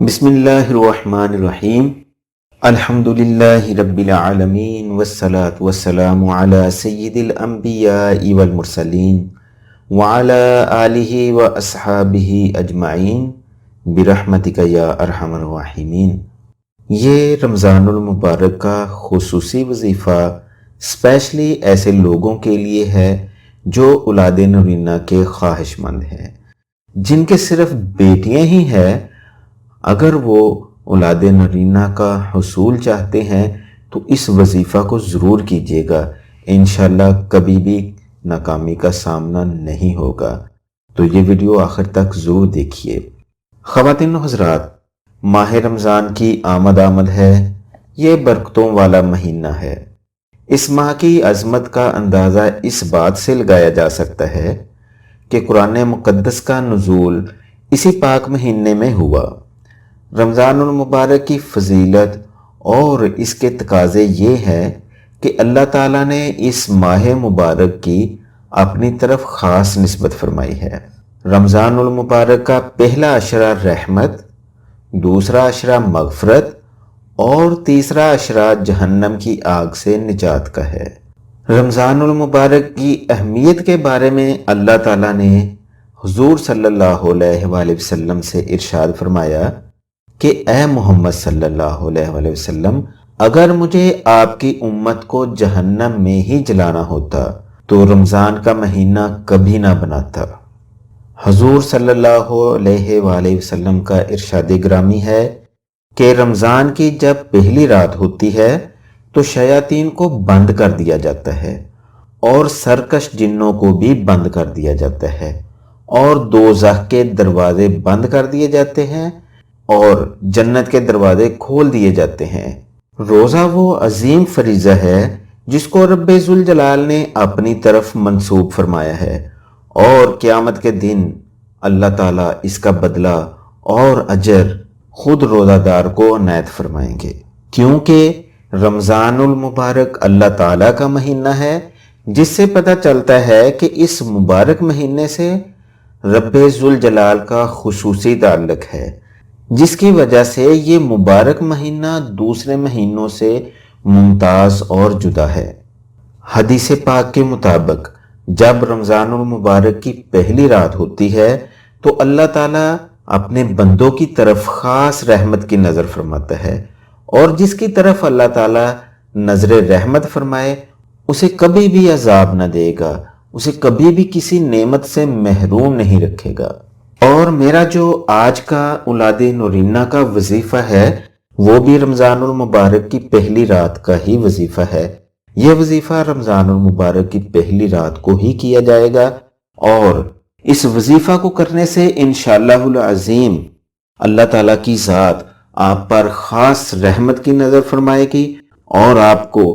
بسم اللہ الرحمن الرحیم الحمدللہ رب العالمین والصلاة والسلام علی سید الانبیاء والمرسلین وعلی آلہ واصحابہ اجمعین برحمتک یا ارحم الراحمین۔ یہ رمضان المبارک کا خصوصی وظیفہ اسپیشلی ایسے لوگوں کے لیے ہے جو اولاد نرینہ کے خواہش مند ہیں، جن کے صرف بیٹیاں ہی ہیں۔ اگر وہ اولاد نرینہ کا حصول چاہتے ہیں تو اس وظیفہ کو ضرور کیجیے گا، انشاءاللہ کبھی بھی ناکامی کا سامنا نہیں ہوگا۔ تو یہ ویڈیو آخر تک ضرور دیکھیے۔ خواتین و حضرات، ماہ رمضان کی آمد ہے۔ یہ برکتوں والا مہینہ ہے۔ اس ماہ کی عظمت کا اندازہ اس بات سے لگایا جا سکتا ہے کہ قرآن مقدس کا نزول اسی پاک مہینے میں ہوا۔ رمضان المبارک کی فضیلت اور اس کے تقاضے یہ ہے کہ اللہ تعالیٰ نے اس ماہ مبارک کی اپنی طرف خاص نسبت فرمائی ہے۔ رمضان المبارک کا پہلا عشرہ رحمت، دوسرا عشرہ مغفرت اور تیسرا عشرہ جہنم کی آگ سے نجات کا ہے۔ رمضان المبارک کی اہمیت کے بارے میں اللہ تعالیٰ نے حضور صلی اللہ علیہ وآلہ وسلم سے ارشاد فرمایا کہ اے محمد صلی اللہ علیہ وآلہ وسلم، اگر مجھے آپ کی امت کو جہنم میں ہی جلانا ہوتا تو رمضان کا مہینہ کبھی نہ بناتا۔ حضور صلی اللہ علیہ وآلہ وسلم کا ارشاد گرامی ہے کہ رمضان کی جب پہلی رات ہوتی ہے تو شیاطین کو بند کر دیا جاتا ہے اور سرکش جنوں کو بھی بند کر دیا جاتا ہے اور دوزخ کے دروازے بند کر دیے جاتے ہیں اور جنت کے دروازے کھول دیے جاتے ہیں۔ روزہ وہ عظیم فریضہ ہے جس کو رب ذوالجلال نے اپنی طرف منسوب فرمایا ہے، اور قیامت کے دن اللہ تعالیٰ اس کا بدلہ اور اجر خود روزہ دار کو عنایت فرمائیں گے، کیونکہ رمضان المبارک اللہ تعالیٰ کا مہینہ ہے، جس سے پتہ چلتا ہے کہ اس مبارک مہینے سے رب ذوالجلال کا خصوصی تعلق ہے، جس کی وجہ سے یہ مبارک مہینہ دوسرے مہینوں سے ممتاز اور جدا ہے۔ حدیث پاک کے مطابق جب رمضان المبارک کی پہلی رات ہوتی ہے تو اللہ تعالیٰ اپنے بندوں کی طرف خاص رحمت کی نظر فرماتا ہے، اور جس کی طرف اللہ تعالیٰ نظر رحمت فرمائے اسے کبھی بھی عذاب نہ دے گا، اسے کبھی بھی کسی نعمت سے محروم نہیں رکھے گا۔ اور میرا جو آج کا اولاد نرینہ کا وظیفہ ہے وہ بھی رمضان المبارک کی پہلی رات کا ہی وظیفہ ہے۔ یہ وظیفہ رمضان المبارک کی پہلی رات کو ہی کیا جائے گا، اور اس وظیفہ کو کرنے سے انشاءاللہ العظیم اللہ تعالیٰ کی ذات آپ پر خاص رحمت کی نظر فرمائے گی اور آپ کو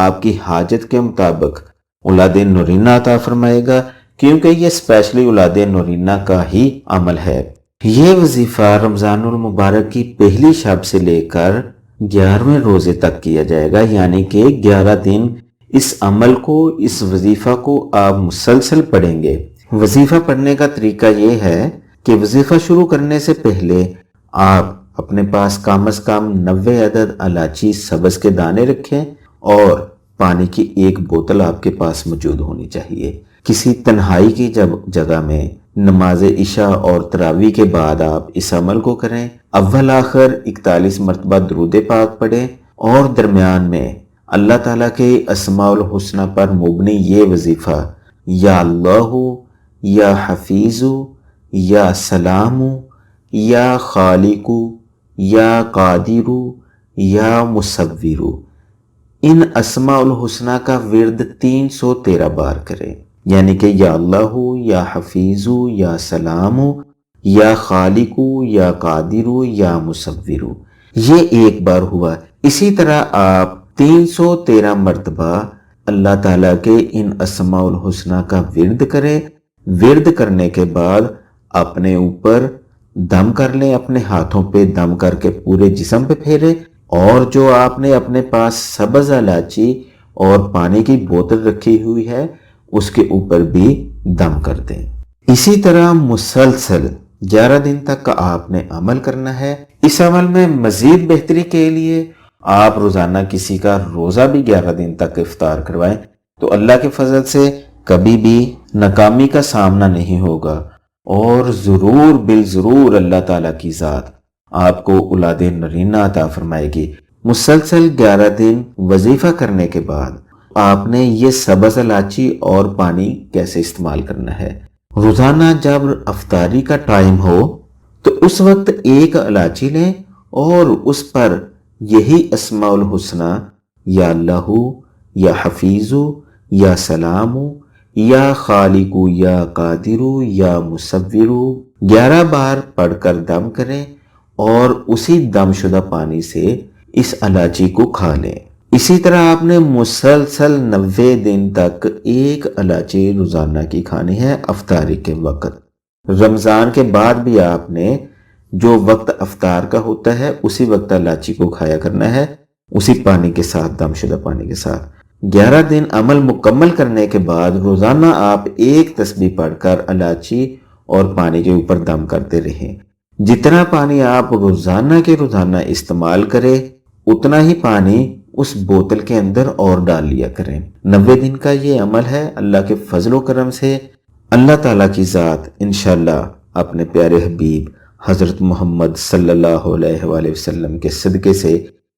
آپ کی حاجت کے مطابق اولاد نرینہ عطا فرمائے گا، کیونکہ یہ اسپیشلی اولاد نرینہ کا ہی عمل ہے۔ یہ وظیفہ رمضان المبارک کی پہلی شب سے لے کر 11ویں روزے تک کیا جائے گا، یعنی کہ 11 دن اس عمل کو، اس وظیفہ کو آپ مسلسل پڑھیں گے۔ وظیفہ پڑھنے کا طریقہ یہ ہے کہ وظیفہ شروع کرنے سے پہلے آپ اپنے پاس کم از کم 90 عدد الائچی سبز کے دانے رکھیں، اور پانی کی ایک بوتل آپ کے پاس موجود ہونی چاہیے۔ کسی تنہائی کی جگہ میں نماز عشاء اور تراویح کے بعد آپ اس عمل کو کریں۔ اول آخر 41 مرتبہ درود پاک پڑھیں، اور درمیان میں اللہ تعالیٰ کے اسماء الحسنی پر مبنی یہ وظیفہ یا اللہ، یا حفیظ، یا سلام، یا خالق، یا قادر، یا مصور، ان اسماء الحسنی کا ورد 313 بار کریں، یعنی کہ یا اللہ، یا حفیظ، یا سلام، یا خالق، یا قادر، یا مصور، یہ ایک بار ہوا۔ اسی طرح آپ 313 مرتبہ اللہ تعالیٰ کے ان اسماء الحسنی کا ورد کریں۔ ورد کرنے کے بعد اپنے اوپر دم کر لیں، اپنے ہاتھوں پہ دم کر کے پورے جسم پہ پھیریں، اور جو آپ نے اپنے پاس سبز الائچی اور پانی کی بوتل رکھی ہوئی ہے اس کے اوپر بھی دم کر دیں۔ اسی طرح مسلسل 11 دن تک کا آپ نے عمل کرنا ہے۔ اس عمل میں مزید بہتری کے لیے آپ روزانہ کسی کا روزہ بھی 11 دن تک افطار کروائیں تو اللہ کے فضل سے کبھی بھی ناکامی کا سامنا نہیں ہوگا، اور ضرور بالضرور اللہ تعالیٰ کی ذات آپ کو اولاد نرینہ عطا فرمائے گی۔ مسلسل 11 دن وظیفہ کرنے کے بعد آپ نے یہ سبز الائچی اور پانی کیسے استعمال کرنا ہے۔ روزانہ جب افطاری کا ٹائم ہو تو اس وقت ایک الائچی لیں اور اس پر یہی اسماء الحسنہ یا اللہ، یا حفیظ، یا سلام، یا خالق، یا قادر، یا مصور 11 بار پڑھ کر دم کریں اور اسی دم شدہ پانی سے اس الائچی کو کھا لیں۔ اسی طرح آپ نے مسلسل 90 دن تک ایک الائچی روزانہ کی کھانی ہے افطاری کے وقت۔ رمضان کے بعد بھی آپ نے جو وقت افطار کا ہوتا ہے اسی وقت الائچی کو کھایا کرنا ہے، اسی پانی کے ساتھ، دم شدہ پانی کے ساتھ۔ 11 دن عمل مکمل کرنے کے بعد روزانہ آپ ایک تسبیح پڑھ کر الائچی اور پانی کے اوپر دم کرتے رہیں۔ جتنا پانی آپ روزانہ کے روزانہ استعمال کریں اتنا ہی پانی اس بوتل کے اندر اور ڈال لیا کریں۔ 90 دن کا یہ عمل ہے۔ اللہ کے فضل و کرم سے اللہ تعالیٰ کی ذات انشاءاللہ اپنے پیارے حبیب حضرت محمد صلی اللہ علیہ وآلہ وسلم کے صدقے سے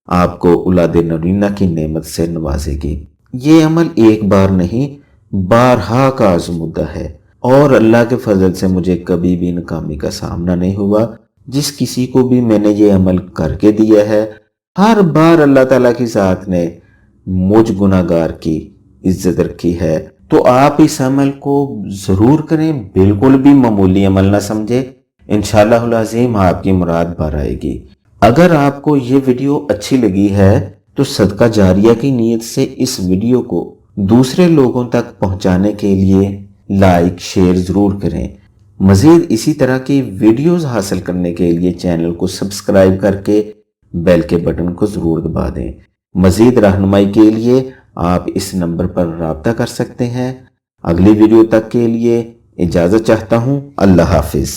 آپ کو اولاد نرینہ کی نعمت سے نوازے گی۔ یہ عمل ایک بار نہیں بارہا کا آزمودہ ہے، اور اللہ کے فضل سے مجھے کبھی بھی ناکامی کا سامنا نہیں ہوا۔ جس کسی کو بھی میں نے یہ عمل کر کے دیا ہے، ہر بار اللہ تعالیٰ کی ذات نے مجھ گناہگار کی عزت رکھی ہے۔ تو آپ اس عمل کو ضرور کریں، بالکل بھی معمولی عمل نہ سمجھے، انشاءاللہ العظیم آپ کی مراد بھر آئے گی۔ اگر آپ کو یہ ویڈیو اچھی لگی ہے تو صدقہ جاریہ کی نیت سے اس ویڈیو کو دوسرے لوگوں تک پہنچانے کے لیے لائک شیئر ضرور کریں۔ مزید اسی طرح کی ویڈیوز حاصل کرنے کے لیے چینل کو سبسکرائب کر کے بیل کے بٹن کو ضرور دبا دیں۔ مزید رہنمائی کے لیے آپ اس نمبر پر رابطہ کر سکتے ہیں۔ اگلی ویڈیو تک کے لیے اجازت چاہتا ہوں۔ اللہ حافظ۔